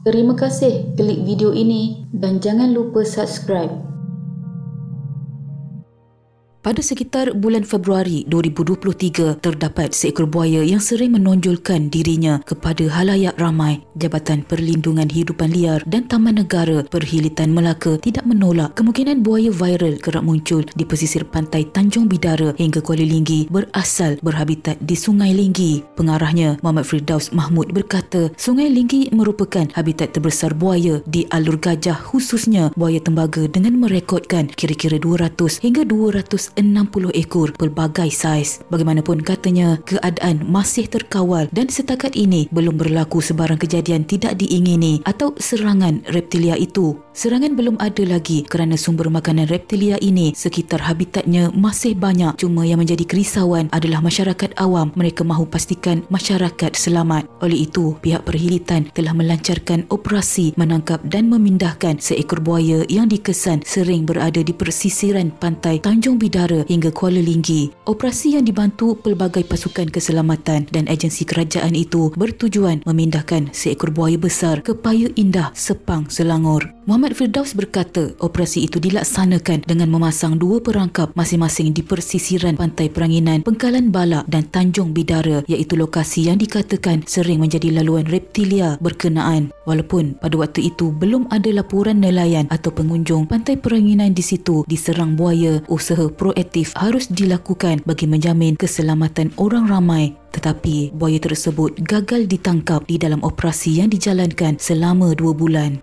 Terima kasih klik video ini dan jangan lupa subscribe. Pada sekitar bulan Februari 2023, terdapat seekor buaya yang sering menonjolkan dirinya kepada halayak ramai. Jabatan Perlindungan Hidupan Liar dan Taman Negara Perhilitan Melaka tidak menolak kemungkinan buaya viral kerap muncul di pesisir pantai Tanjung Bidara hingga Kuala Linggi berasal berhabitat di Sungai Linggi. Pengarahnya, Muhammad Firdaus Mahmud berkata, Sungai Linggi merupakan habitat terbesar buaya di Alur Gajah, khususnya buaya tembaga, dengan merekodkan kira-kira 200 hingga 260 ekor pelbagai saiz. Bagaimanapun katanya, keadaan masih terkawal dan setakat ini belum berlaku sebarang kejadian tidak diingini atau serangan reptilia itu. Serangan belum ada lagi kerana sumber makanan reptilia ini sekitar habitatnya masih banyak. Cuma yang menjadi kerisauan adalah masyarakat awam. Mereka mahu pastikan masyarakat selamat. Oleh itu, pihak perhilitan telah melancarkan operasi menangkap dan memindahkan seekor buaya yang dikesan sering berada di persisiran pantai Tanjung Bidara hingga Kuala Linggi. Operasi yang dibantu pelbagai pasukan keselamatan dan agensi kerajaan itu bertujuan memindahkan seekor buaya besar ke Paya Indah, Sepang, Selangor. Muhammad Firdaus berkata, operasi itu dilaksanakan dengan memasang 2 perangkap masing-masing di persisiran pantai Peranginan, Pengkalan Balak dan Tanjung Bidara, iaitu lokasi yang dikatakan sering menjadi laluan reptilia berkenaan. Walaupun pada waktu itu belum ada laporan nelayan atau pengunjung pantai Peranginan di situ diserang buaya, usaha proaktif harus dilakukan bagi menjamin keselamatan orang ramai. Tetapi buaya tersebut gagal ditangkap di dalam operasi yang dijalankan selama 2 bulan.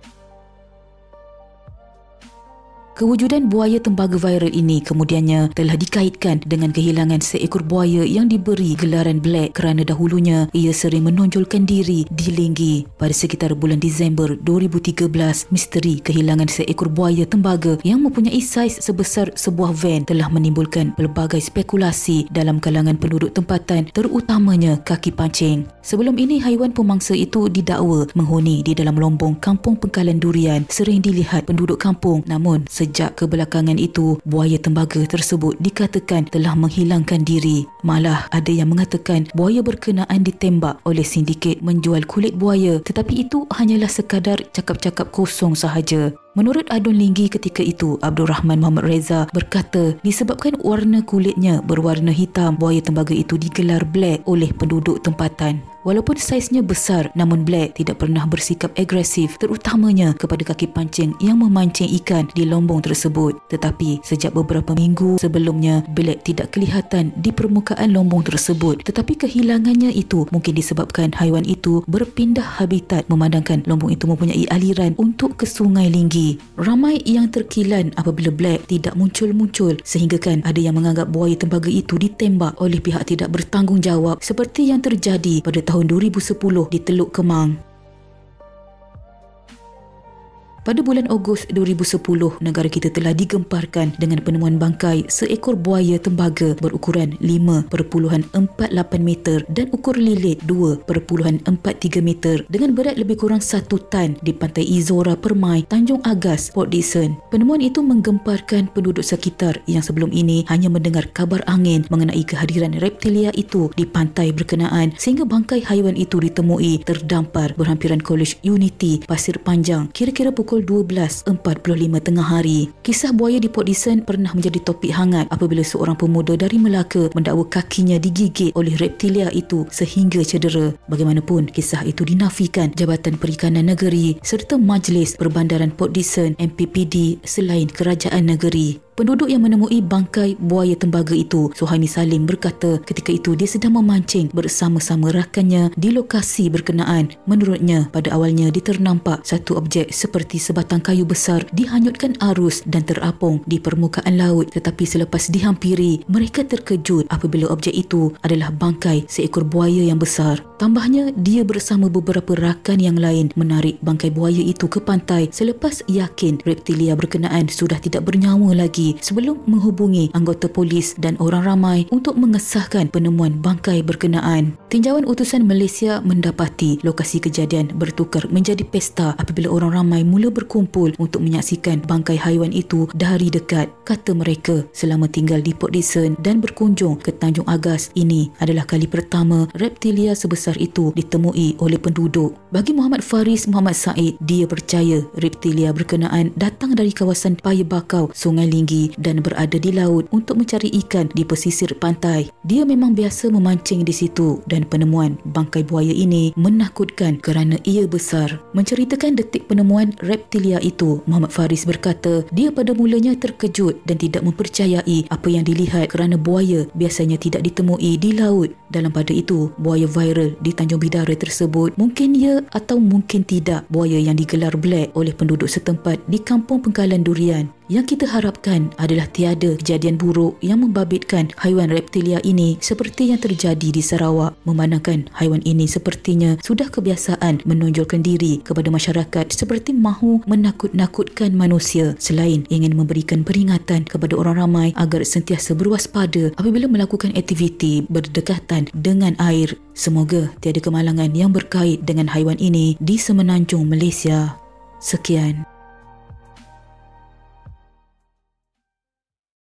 Kewujudan buaya tembaga viral ini kemudiannya telah dikaitkan dengan kehilangan seekor buaya yang diberi gelaran Black kerana dahulunya ia sering menonjolkan diri di Linggi. Pada sekitar bulan Disember 2013, misteri kehilangan seekor buaya tembaga yang mempunyai saiz sebesar sebuah van telah menimbulkan pelbagai spekulasi dalam kalangan penduduk tempatan, terutamanya kaki pancing. Sebelum ini, haiwan pemangsa itu didakwa menghuni di dalam lombong kampung Pengkalan Durian sering dilihat penduduk kampung. Namun sejak kebelakangan itu, buaya tembaga tersebut dikatakan telah menghilangkan diri. Malah ada yang mengatakan buaya berkenaan ditembak oleh sindiket menjual kulit buaya, tetapi itu hanyalah sekadar cakap-cakap kosong sahaja. Menurut Adun Linggi ketika itu, Abdul Rahman Muhammad Reza berkata, disebabkan warna kulitnya berwarna hitam, buaya tembaga itu digelar Black oleh penduduk tempatan. Walaupun saiznya besar, namun Black tidak pernah bersikap agresif, terutamanya kepada kaki pancing yang memancing ikan di lombong tersebut. Tetapi sejak beberapa minggu sebelumnya, Black tidak kelihatan di permukaan lombong tersebut. Tetapi kehilangannya itu mungkin disebabkan haiwan itu berpindah habitat, memandangkan lombong itu mempunyai aliran untuk ke Sungai Linggi. Ramai yang terkilan apabila Black tidak muncul-muncul, sehinggakan ada yang menganggap buaya tembaga itu ditembak oleh pihak tidak bertanggungjawab seperti yang terjadi pada tahun 2010 di Teluk Kemang. Pada bulan Ogos 2010, negara kita telah digemparkan dengan penemuan bangkai seekor buaya tembaga berukuran 5.48 meter dan ukur lilit 2.43 meter dengan berat lebih kurang 1 tan di pantai Izora Permai, Tanjung Agas, Port Dickson. Penemuan itu menggemparkan penduduk sekitar yang sebelum ini hanya mendengar kabar angin mengenai kehadiran reptilia itu di pantai berkenaan, sehingga bangkai haiwan itu ditemui terdampar berhampiran College Unity, Pasir Panjang, kira-kira pukul 12.45 tengah hari. Kisah buaya di Port Dickson pernah menjadi topik hangat apabila seorang pemuda dari Melaka mendakwa kakinya digigit oleh reptilia itu sehingga cedera. Bagaimanapun, kisah itu dinafikan Jabatan Perikanan Negeri serta Majlis Perbandaran Port Dickson MPPD selain kerajaan negeri. Penduduk yang menemui bangkai buaya tembaga itu, Suhaimi Salim, berkata ketika itu dia sedang memancing bersama-sama rakannya di lokasi berkenaan. Menurutnya, pada awalnya dia ternampak satu objek seperti sebatang kayu besar dihanyutkan arus dan terapung di permukaan laut. Tetapi selepas dihampiri, mereka terkejut apabila objek itu adalah bangkai seekor buaya yang besar. Tambahnya, dia bersama beberapa rakan yang lain menarik bangkai buaya itu ke pantai selepas yakin reptilia berkenaan sudah tidak bernyawa lagi. lagi sebelum menghubungi anggota polis dan orang ramai untuk mengesahkan penemuan bangkai berkenaan. Tinjauan utusan Malaysia mendapati lokasi kejadian bertukar menjadi pesta apabila orang ramai mula berkumpul untuk menyaksikan bangkai haiwan itu dari dekat. Kata mereka, selama tinggal di Port Dickson dan berkunjung ke Tanjung Agas, ini adalah kali pertama reptilia sebesar itu ditemui oleh penduduk. Bagi Muhammad Faris Muhammad Said, dia percaya reptilia berkenaan datang dari kawasan Paya Bakau, Sungai Linggi dan berada di laut untuk mencari ikan di pesisir pantai. Dia memang biasa memancing di situ dan penemuan bangkai buaya ini menakutkan kerana ia besar. Menceritakan detik penemuan reptilia itu, Muhammad Faris berkata dia pada mulanya terkejut dan tidak mempercayai apa yang dilihat kerana buaya biasanya tidak ditemui di laut. Dalam pada itu, buaya viral di Tanjung Bidara tersebut mungkin ya atau mungkin tidak buaya yang digelar Black oleh penduduk setempat di Kampung Pengkalan Durian. Yang kita harapkan adalah tiada kejadian buruk yang membabitkan haiwan reptilia ini seperti yang terjadi di Sarawak, memandangkan haiwan ini sepertinya sudah kebiasaan menonjolkan diri kepada masyarakat seperti mahu menakut-nakutkan manusia, selain ingin memberikan peringatan kepada orang ramai agar sentiasa berwaspada apabila melakukan aktiviti berdekatan dengan air. Semoga tiada kemalangan yang berkait dengan haiwan ini di Semenanjung Malaysia. Sekian.